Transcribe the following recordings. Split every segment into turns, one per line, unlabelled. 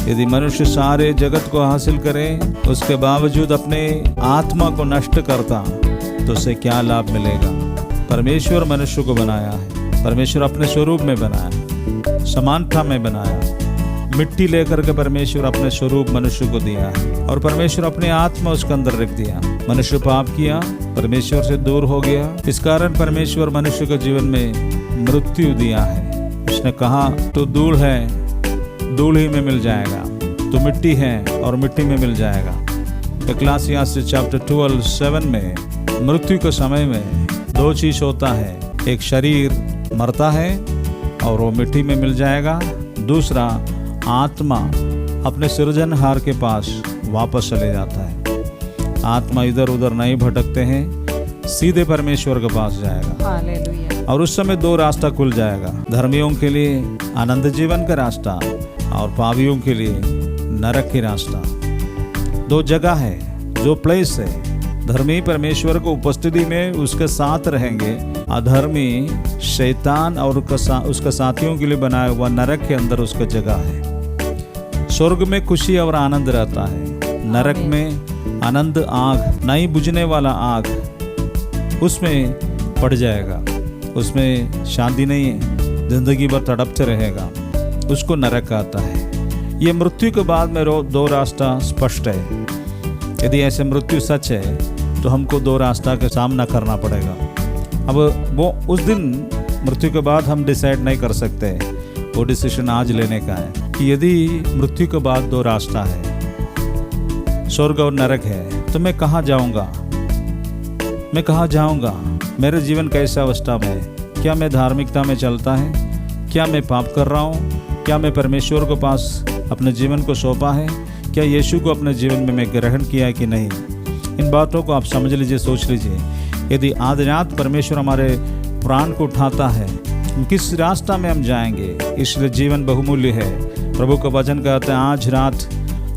यदि मनुष्य सारे जगत को हासिल करे, उसके बावजूद अपने आत्मा को नष्ट करता, तो उसे क्या लाभ मिलेगा। परमेश्वर मनुष्य को बनाया है, परमेश्वर अपने स्वरूप में बनाया, समानता में बनाया। मिट्टी लेकर के परमेश्वर अपने स्वरूप मनुष्य को दिया है और परमेश्वर अपने आत्मा उसके अंदर रख दिया। मनुष्य पाप किया, परमेश्वर से दूर हो गया। इस कारण परमेश्वर मनुष्य के जीवन में मृत्यु दिया है। उसने कहा तू धूल है, धूल ही में मिल जाएगा, तू मिट्टी है और मिट्टी में मिल जाएगा। इक्लेसियास्टेस चैप्टर 12:7 में मृत्यु के समय में दो चीज होता है, एक शरीर मरता है और वो मिट्टी में मिल जाएगा, दूसरा आत्मा अपने सृजनहार के पास वापस चले जाता है। आत्मा इधर उधर नहीं भटकते हैं, सीधे परमेश्वर के पास जाएगा।
हालेलुया।
और उस समय दो रास्ता खुल जाएगा, धर्मियों के लिए आनंद जीवन का रास्ता और पापियों के लिए नरक की रास्ता। दो जगह है, जो प्लेस है। धर्मी परमेश्वर को उपस्थिति में उसके साथ रहेंगे, अधर्मी शैतान और उसके साथियों के लिए बनाया हुआ नरक के अंदर उसका जगह है। स्वर्ग में खुशी और आनंद रहता है, नरक में आनंद आग, नहीं बुझने वाला आग, उसमें पड़ जाएगा। उसमें शांति नहीं है, जिंदगी भर तड़पते रहेगा, उसको नरक कहता है। ये मृत्यु के बाद में दो रास्ता स्पष्ट है। यदि ऐसे मृत्यु सच है तो हमको दो रास्ता का सामना करना पड़ेगा। अब वो उस दिन मृत्यु के बाद हम डिसाइड नहीं कर सकते, वो डिसीजन आज लेने का है कि यदि मृत्यु के बाद दो रास्ता है, स्वर्ग और नरक है, तो मैं कहाँ जाऊँगा, मैं कहाँ जाऊँगा, मेरे जीवन कैसा अवस्था में है, क्या मैं धार्मिकता में चलता है, क्या मैं पाप कर रहा हूँ, क्या मैं परमेश्वर के पास अपने जीवन को सौंपा है, क्या यीशु को अपने जीवन में मैं ग्रहण किया है कि नहीं। इन बातों को आप समझ लीजिए, सोच लीजिए। यदि आज रात परमेश्वर हमारे प्राण को उठाता है, किस रास्ता में हम जाएंगे। इसलिए जीवन बहुमूल्य है। प्रभु का वचन कहता है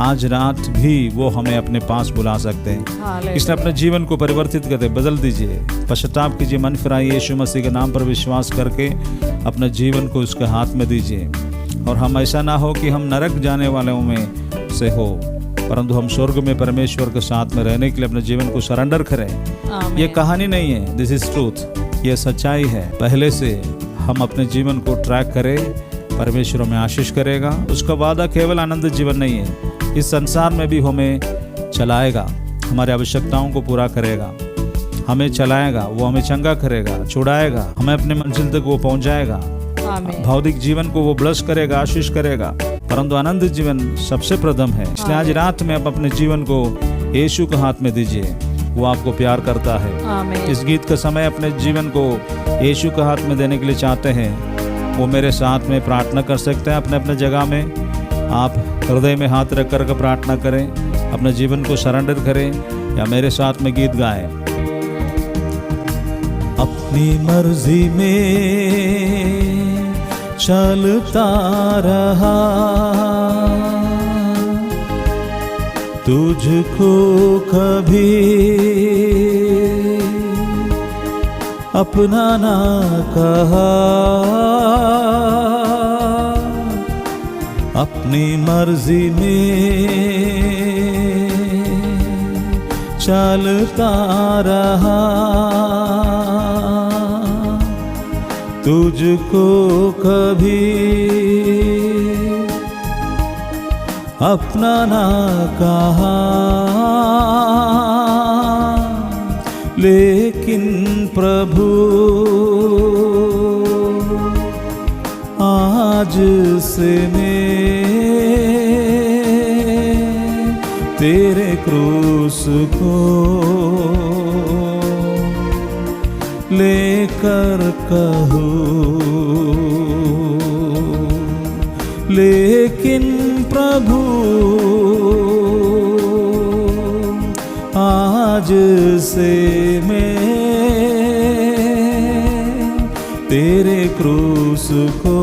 आज रात भी वो हमें अपने पास बुला सकते हैं। इसलिए अपने जीवन को परिवर्तित करते, बदल दीजिए, पश्चाताप कीजिए, मन फिराइए, यीशु मसीह के नाम पर विश्वास करके अपने जीवन को उसके हाथ में दीजिए। और हम ऐसा ना हो कि हम नरक जाने वालों में से हो, परंतु हम स्वर्ग में परमेश्वर के साथ में रहने के लिए अपने जीवन को सरेंडर करें। ये कहानी नहीं है, दिस इज ट्रूथ, ये सच्चाई है। पहले से हम अपने जीवन को ट्रैक करें, परमेश्वर हमें आशीष करेगा। उसका वादा केवल आनंद जीवन नहीं है, इस संसार में भी हमें चलाएगा, हमारी आवश्यकताओं को पूरा करेगा, हमें चलाएगा, वो हमें चंगा करेगा, छुड़ाएगा, हमें अपने मंजिल तक वो पहुंचाएगा। भौतिक जीवन को वो ब्लेस करेगा, आशीष करेगा, परंतु आनंद जीवन सबसे प्रथम है। इसलिए आज रात में आप अपने जीवन को यीशु के हाथ में दीजिए, वो आपको प्यार करता है। इस गीत का समय अपने जीवन को यीशु के हाथ में देने के लिए चाहते हैं, वो मेरे साथ में प्रार्थना कर सकते हैं। अपने अपने जगह में आप हृदय में हाथ रख कर प्रार्थना करें, अपने जीवन को सरेंडर करें या मेरे साथ में गीत गाएं। अपनी मर्जी में चलता रहा, तुझको कभी अपना ना कहा। अपनी मर्जी में चलता रहा, तुझको कभी अपना ना कहा। लेकिन प्रभु आज से मैं तेरे क्रूस को लेकर कहूँ। लेकिन प्रभु आज से मैं तेरे क्रूस को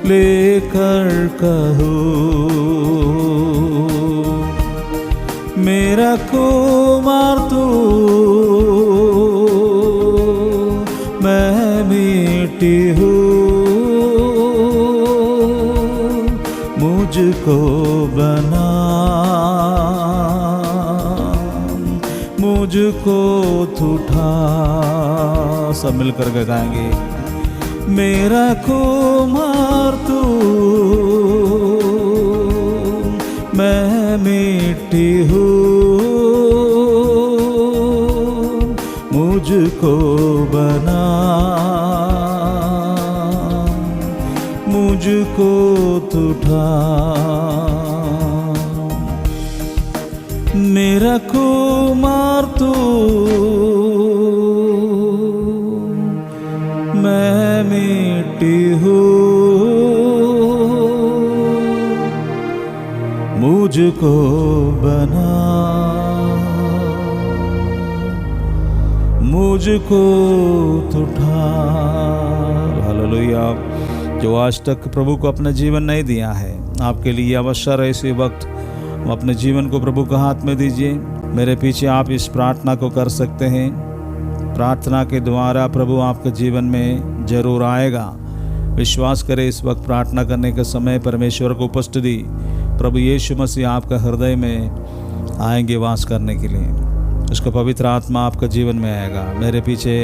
लेकर कहूँ। मेरा कुमार तू, मैं मिट्टी हूँ, मुझको बना, मुझको तू उठा। सब मिलकर के गाएंगे। मेरा कुमार तू, मैं मिट्टी हूँ, मुझको बना, मुझको तू उठा। मेरा कुमार तू, मैं मिट्टी हूँ, मुझको बना, मुझको तू उठा। हालेलुया। जो आज तक प्रभु को अपना जीवन नहीं दिया है, आपके लिए अवसर है इसी वक्त अपने जीवन को प्रभु के हाथ में दीजिए। मेरे पीछे आप इस प्रार्थना को कर सकते हैं। प्रार्थना के द्वारा प्रभु आपके जीवन में जरूर आएगा। विश्वास करें, इस वक्त प्रार्थना करने के समय परमेश्वर को उपस्थिति प्रभु यीशु मसीह आपका हृदय में आएंगे वास करने के लिए। उसका पवित्र आत्मा आपका जीवन में आएगा। मेरे पीछे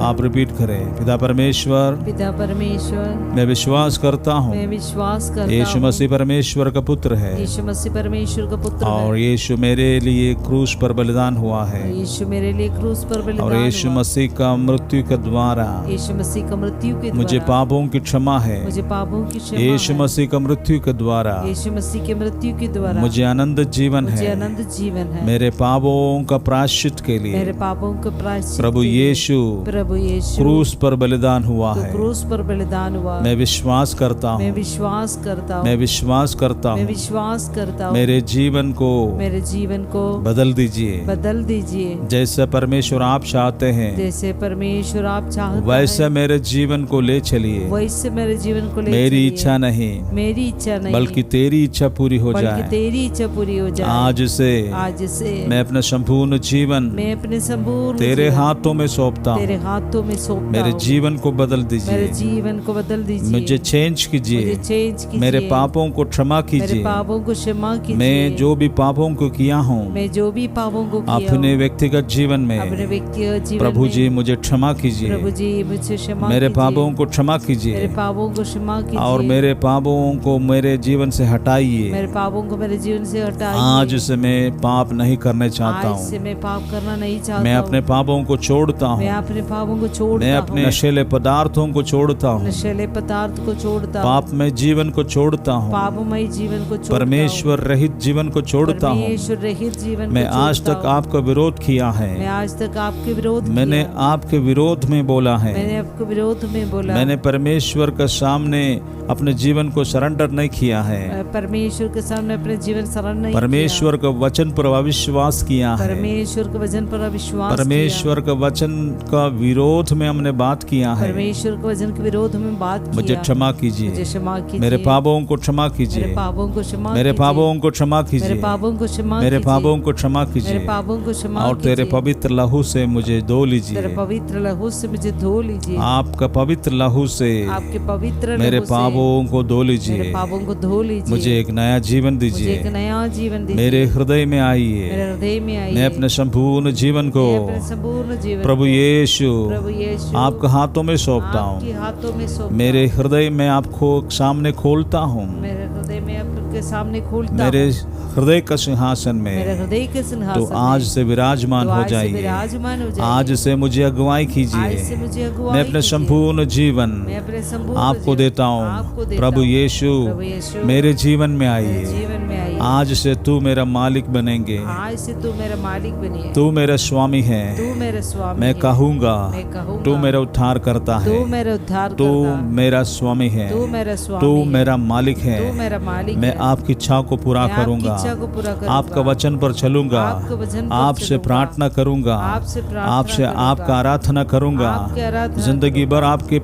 आप रिपीट करें। पिता परमेश्वर,
पिता परमेश्वर,
मैं विश्वास करता हूँ,
मैं विश्वास करता
यीशु
हूँ,
मसीह परमेश्वर का पुत्र है,
यीशु मसीह परमेश्वर का पुत्र
और
है,
यीशु मेरे लिए क्रूस पर बलिदान हुआ है,
यीशु मेरे लिए क्रूस पर बलिदान
और यीशु
हुआ,
मसीह का मृत्यु के द्वारा
यीशु मसीह का मृत्यु के
मुझे
द्वारा
पापों की क्षमा है,
मुझे पापों की क्षमा
यीशु
है,
मसीह का मृत्यु के द्वारा
यीशु मसीह के मृत्यु के द्वारा
मुझे अनंत जीवन
मुझे
है,
अनंत जीवन है।
मेरे पापों का प्रायश्चित के
मेरे
लिए
पापों का प्रायश्चित
प्रभु
के लिए
यीशु
प्रभु यीशु
क्रूस पर बलिदान हुआ
तो
है।
क्रूस पर बलिदान हुआ।
मैं विश्वास करता
मैं
हूँ,
विश्वास करता हूँ,
मैं विश्वास करता
मैं
हूँ,
विश्वास करता हूँ।
मेरे जीवन को
मेरे जीवन को
बदल दीजिए।
बदल दीजिए।
जैसे परमेश्वर आप चाहते हैं
जैसे परमेश्वर आप चाहते
वैसे
हैं,
मेरे जीवन को ले चलिए।
वैसे मेरे जीवन को ले
मेरी
चलिए।
इच्छा नहीं,
मेरी इच्छा नहीं,
बल्कि तेरी इच्छा पूरी हो
बल्कि
जाए।
तेरी इच्छा पूरी हो जाए।
आज
से
मैं अपना संपूर्ण जीवन
मैं अपने संपूर्ण
तेरे
जीवन
हाथों में सौंपता
तेरे
हूँ।
हाथों में सौंपता
मेरे
हूँ।
जीवन को बदल
मेरे
दीजिए,
जीवन को बदल दीजिए।
मुझे चेंज कीजिए,
मुझे चेंज कीजिए।
मेरे पापों को क्षमा
मेरे
कीजिए।
पापों को क्षमा कीजिए।
मैं जो भी पापों को किया हूँ
मैं जो भी पापों को किया
अपने
हूँ,
व्यक्तिगत जीवन
अपने
में
व्यक्तिगत जीवन
प्रभु
में,
जी मुझे क्षमा
प्रभु
कीजिए।
जी मुझे क्षमा
मेरे
कीजिए।
पापों को क्षमा
मेरे
कीजिए
पापों को क्षमा कीजिए।
और मेरे पापों को मेरे जीवन से हटाइए।
मेरे पापों को मेरे जीवन से हटाइए।
आज से मैं पाप नहीं करने चाहता
आज से
हूँ।
मैं पाप करना नहीं चाहता
मैं
हूँ।
अपने पापों को छोड़ता
मैं
हूँ।
अपने पापों को छोड़ता
मैं
हूँ।
अपने नशीले पदार्थों को छोड़ता हूँ।
नशीले पदार्थ को छोड़ता हूँ।
पापमय जीवन को छोड़ता हूँ।
पापमय जीवन को छोड़ता
परमेश्वर रहित जीवन को
हूँ।
छोड़ता हूँ।
परमेश्वर रहित जीवन
मैं
को
आज
छोड़ता
तक
हूँ।
आपका विरोध किया
मैं
है।
आज तक आपके विरोध
मैंने
किया।
आपके विरोध में बोला है।
मैंने आपके विरोध में बोला।
मैंने परमेश्वर के सामने अपने जीवन को सरेंडर नहीं किया है।
परमेश्वर के सामने अपने जीवन शरण नहीं
परमेश्वर के वचन पर अविश्वास किया
किया।
है।
परमेश्वर के वचन पर अविश्वास
परमेश्वर के वचन का विरोध में हमने बात किया
किया।
है।
परमेश्वर के वचन के विरोध में बात किया।
मुझे क्षमा
मुझे
कीजिए।
क्षमा कीजिए।
मेरे पापों को क्षमा
मेरे
कीजिए।
पापों को क्षमा
मेरे
कीजिए।
पापों को क्षमा
मेरे
कीजिए।
पापों को क्षमा
मेरे
कीजिए।
पापों को क्षमा
मेरे
कीजिए
पापों को क्षमा
और तेरे
कीजिए।
पवित्र लहू से मुझे धो
तेरे
लीजिए।
पवित्र लहू से मुझे धो लीजिए।
आपका पवित्र लहू से
आपके पवित्र
मेरे
लहू से
पापों को धो
मेरे
लीजिए।
पापों को धो लीजिए।
मुझे एक नया जीवन
मुझे एक
दीजिए।
नया जीवन दीजिए।
मेरे हृदय में
मेरे
आइए।
हृदय में आइए।
मैं अपने संपूर्ण जीवन को
मैं अपने संपूर्ण जीवन
प्रभु यीशु
प्रभु यीशु
आपके हाथों में सौंपता
आपके
हूँ।
हाथों में सौंपता
मेरे
हूँ।
हृदय में आपको सामने खोलता हूँ।
मेरे हृदय में आपके सामने खोलता
मेरे
हूँ।
हृदय का सिंहासन
मेरे
में
हृदय के
तो
सिंहासन
आज
में
से विराजमान
तो
हो
आज से
जाइए।
विराजमान हो जाइए।
आज से मुझे अगुवाई
आज से
कीजिए।
मुझे अगुवाई
मैं अपने
कीजिए।
संपूर्ण जीवन
मैं अपने संपूर्ण
आपको
जीवन
देता
आपको
हूँ।
देता
प्रभु
हूँ।
यीशु
प्रभु यीशु
मेरे जीवन में
मेरे
आइए।
जीवन में आइए।
आज से तू मेरा मालिक बनेंगे।
आज से तू मेरा मालिक बनिए।
तू मेरा स्वामी है।
तू मेरा स्वामी
मैं
है।
कहूँगा
मैं कहूँगा
तू मेरा उद्धार करता
तू
है।
मेरा उद्धार
तू
करता है।
मेरा स्वामी है।
तू मेरा स्वामी
तू
है।
मेरा मालिक है।
तू मेरा मालिक
मैं
है।
आपकी इच्छा को पूरा
मैं आपकी
करूँगा।
इच्छा को पूरा करूंगा।
आपका वचन पर चलूंगा,
आपके वचन पर
आपसे
चलूंगा।
प्रार्थना करूंगा,
आपसे प्रार्थना
आपसे
करूंगा।
आपका आराधना करूंगा।
आपकी आराधना
जिंदगी भर आपके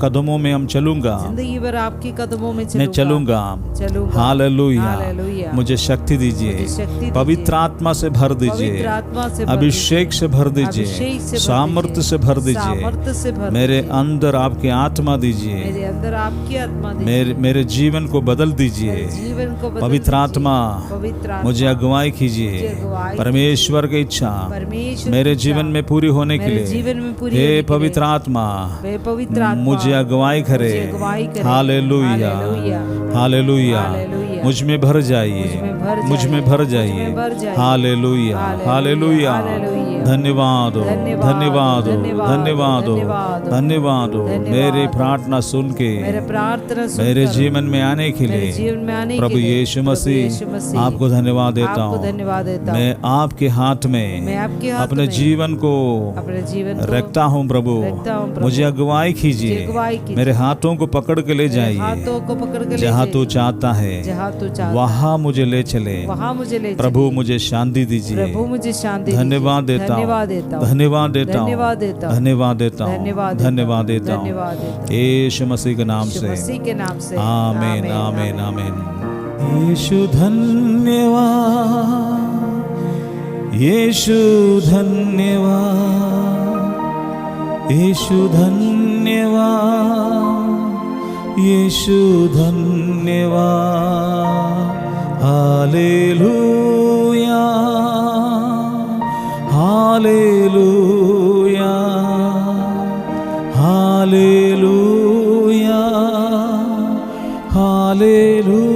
कदमों में हम चलूंगा,
जिंदगी भर आपके कदमों में
मैं चलूंगा।
चलूंगा।
हालेलुया।
हालेलुया।
मुझे शक्ति दीजिए,
मुझे शक्ति दीजिए।
पवित्र आत्मा से भर दीजिए,
पवित्र आत्मा से भर
अभिषेक से भर
अभिषेक
दीजिए,
से भर
सामर्थ्य
दीजिए।
से भर दीजिए।
सामर्थ्य से भर
मेरे
दीजिए।
अंदर आपकी आत्मा दीजिए,
मेरे अंदर आपकी आत्मा दीजिए।
मेरे जीवन को बदल दीजिए।
मेरे जीवन को बदल
पवित्र
दीजिए।
आत्मा
पवित्र आत्मा
मुझे अगुवाई
मुझे
कीजिए।
अगुवाई
परमेश्वर की इच्छा
परमेश्वर
मेरे
की
जीवन
इच्छा
में पूरी होने के
मेरे
लिए
जीवन में पूरी
हे
होने के
पवित्र
लिए
आत्मा
वे पवित्र आत्मा
मुझे अगुवाई करे।
मुझे अगुवाई करे।
Hallelujah,
hallelujah.
हालेलुया।
हालेलुया।
मुझ में भर जाइए, मुझ में भर जाइए। Hallelujah, hallelujah. धन्यवाद हो, धन्यवाद हो, धन्यवाद हो, धन्यवाद हो। मेरी प्रार्थना सुन के
मेरे प्रार्थना सुनकर
मेरे जीवन में आने के
मेरे
लिए
जीवन में आने
प्रभु
के लिए
यीशु
प्रभु
मसीह
यीशु मसीह
आपको धन्यवाद देता
आपको
हूँ।
धन्यवाद देता हूँ।
मैं आपके हाथ
मैं
में
आपके हाथ
अपने
में
जीवन को
अपने जीवन को
रखता हूँ प्रभु।
रखता हूँ प्रभु।
मुझे अगुवाई
मुझे
कीजिए,
अगुवाई कीजिए।
मेरे हाथों को पकड़ के ले
मेरे
जाइए,
हाथों को पकड़ के ले
जहाँ
जाइए।
तू चाहता है
जहाँ तू चाहता
वहाँ मुझे ले चले।
वहाँ मुझे ले
प्रभु
चलिए।
मुझे शांति दीजिए।
प्रभु मुझे शांति
धन्यवाद
दीजिए।
देता
धन्यवाद
हूँ,
देता हूँ।
धन्यवाद देता हूँ,
धन्यवाद देता हूँ।
धन्यवाद देता हूँ,
धन्यवाद
धन्यवाद देता हूँ।
धन्यवाद देता हूँ।
यीशु मसीह के नाम
यीशु
से
मसीह के नाम से
आमीन, आमीन, आमीन। यीशु धन्यवाद, यीशु धन्यवाद, यीशु धन्यवाद, यीशु धन्यवाद। Hallelujah, hallelujah, hallelujah, hallelujah.